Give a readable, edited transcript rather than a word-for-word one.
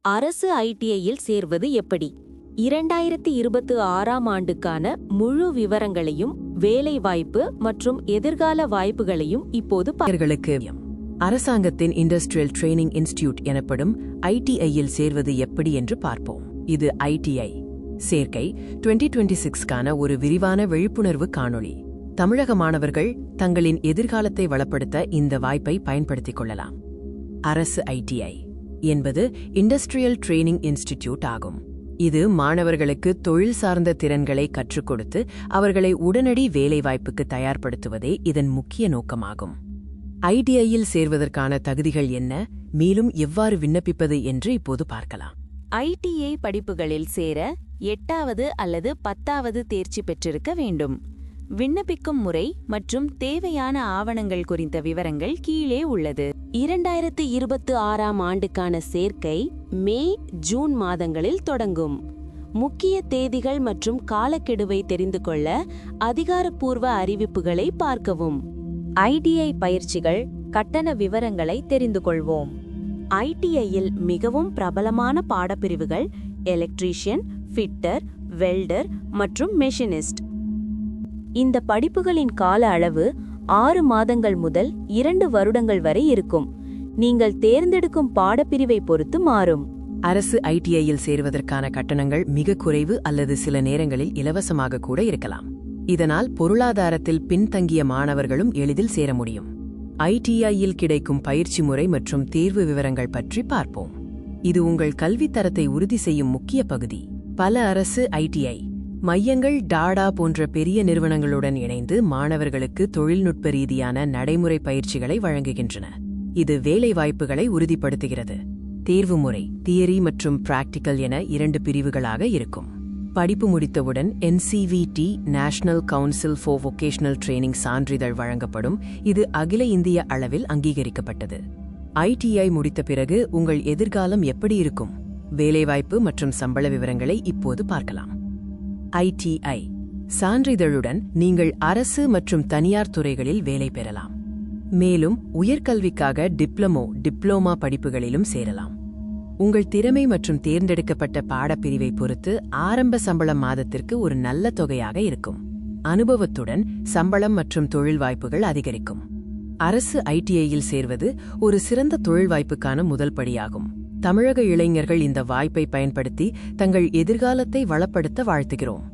அரசு ஐடிஐயில் சேர்வது எப்படி? 2026ஆம் ஆண்டுக்கான முழு விவரங்களையும், வேலைவாய்ப்பு மற்றும் எதிர்கால வாய்ப்புகளையும் இப்போது அவர்களுக்கு அரசாங்கத்தின் இண்டஸ்ட்ரியல் ட்ரெய்னிங் இன்ஸ்டிடியூட் எனப்படும் ஐடிஐயில் சேர்வது எப்படி என்று பார்ப்போம். இது ஐடிஐ சேர்க்கை 2026க்கான ஒரு விரிவான விழிப்புணர்வு காணொளி. தமிழக மாணவர்கள் தங்களின் எதிர்காலத்தை வளப்படுத்த இந்த வாய்ப்பை பயன்படுத்திக் கொள்ளலாம். அரசு ஐடிஐ என்பது இண்டஸ்ட்ரியல் ட்ரெய்னிங் இன்ஸ்டிடியூட் ஆகும். இது மாணவர்களுக்கு தொழில் சார்ந்த திறன்களை கற்றுக் கொடுத்து அவர்களை உடனடி வேலைவாய்ப்புக்கு தயார்படுத்துவதே இதன் முக்கிய நோக்கமாகும். ஐடிஐயில் சேர்வதற்கான தகுதிகள் என்ன, மேலும் எவ்வாறு விண்ணப்பிப்பது என்று இப்போது பார்க்கலாம். ஐடிஐ படிப்புகளில் சேர 8வது அல்லது 10வது தேர்ச்சி பெற்றிருக்க வேண்டும். விண்ணப்பிக்கும் முறை மற்றும் தேவையான ஆவணங்கள் குறித்த விவரங்கள் கீழே உள்ளது. 2026ஆம் ஆண்டுக்கான சேர்க்கை மே, ஜூன் மாதங்களில் தொடங்கும். முக்கிய தேதிகள் மற்றும் காலக்கெடுவை தெரிந்து கொள்ள அதிகாரப்பூர்வ அறிவிப்புகளை பார்க்கவும். ஐடிஐ பயிற்சிகள் கட்டண விவரங்களை தெரிந்து கொள்வோம். ஐடிஐயில் மிகவும் பிரபலமான பாடப்பிரிவுகள் எலக்ட்ரீஷியன், ஃபிட்டர், வெல்டர் மற்றும் மெஷினிஸ்ட். இந்த படிப்புகளின் கால அளவு 6 மாதங்கள் முதல் 2 வருடங்கள் வரை இருக்கும். நீங்கள் தேர்ந்தெடுக்கும் பாடப்பிரிவை பொறுத்து மாறும். அரசு ஐடிஐயில் சேருவதற்கான கட்டணங்கள் மிக குறைவு அல்லது சில நேரங்களில் இலவசமாக கூட இருக்கலாம். இதனால் பொருளாதாரத்தில் பின்தங்கிய மாணவர்களும் எளிதில் சேர முடியும். ஐடிஐயில் கிடைக்கும் பயிற்சி முறை மற்றும் தேர்வு விவரங்கள் பற்றி பார்ப்போம். இது உங்கள் கல்வித்தரத்தை உறுதி செய்யும் முக்கிய பகுதி. பல அரசு ஐடிஐ மையங்கள் டாடா போன்ற பெரிய நிறுவனங்களுடன் இணைந்து மாணவர்களுக்கு தொழில்நுட்ப ரீதியான நடைமுறை பயிற்சிகளை வழங்குகின்றன. இது வேலைவாய்ப்புகளை உறுதிப்படுத்துகிறது. தேர்வு முறை தியரி மற்றும் பிராக்டிக்கல் என 2 பிரிவுகளாக இருக்கும். படிப்பு முடித்தவுடன் NCVT national council for vocational training சான்றிதழ் வழங்கப்படும். இது அகில இந்திய அளவில் அங்கீகரிக்கப்பட்டது. ஐடிஐ முடித்த பிறகு உங்கள் எதிர்காலம் எப்படி இருக்கும்? வேலைவாய்ப்பு மற்றும் சம்பள விவரங்களை இப்போது பார்க்கலாம். ஐடிஐ சான்றிதழுடன் நீங்கள் அரசு மற்றும் தனியார் துறைகளில் வேலை பெறலாம். மேலும் உயர்கல்விக்காக டிப்ளோமா படிப்புகளிலும் சேரலாம். உங்கள் திறமை மற்றும் தேர்ந்தெடுக்கப்பட்ட பாடப்பிரிவை பொறுத்து ஆரம்ப சம்பளம் மாதத்திற்கு ஒரு நல்ல தொகையாக இருக்கும். அனுபவத்துடன் சம்பளம் மற்றும் தொழில் வாய்ப்புகள் அதிகரிக்கும். அரசு ஐடிஐயில் சேர்வது ஒரு சிறந்த தொழில் வாய்ப்புக்கான முதல் படியாகும். தமிழக இளைஞர்கள் இந்த வாய்ப்பை பயன்படுத்தி தங்கள் எதிர்காலத்தை வளப்படுத்த வாழ்த்துகிறோம்.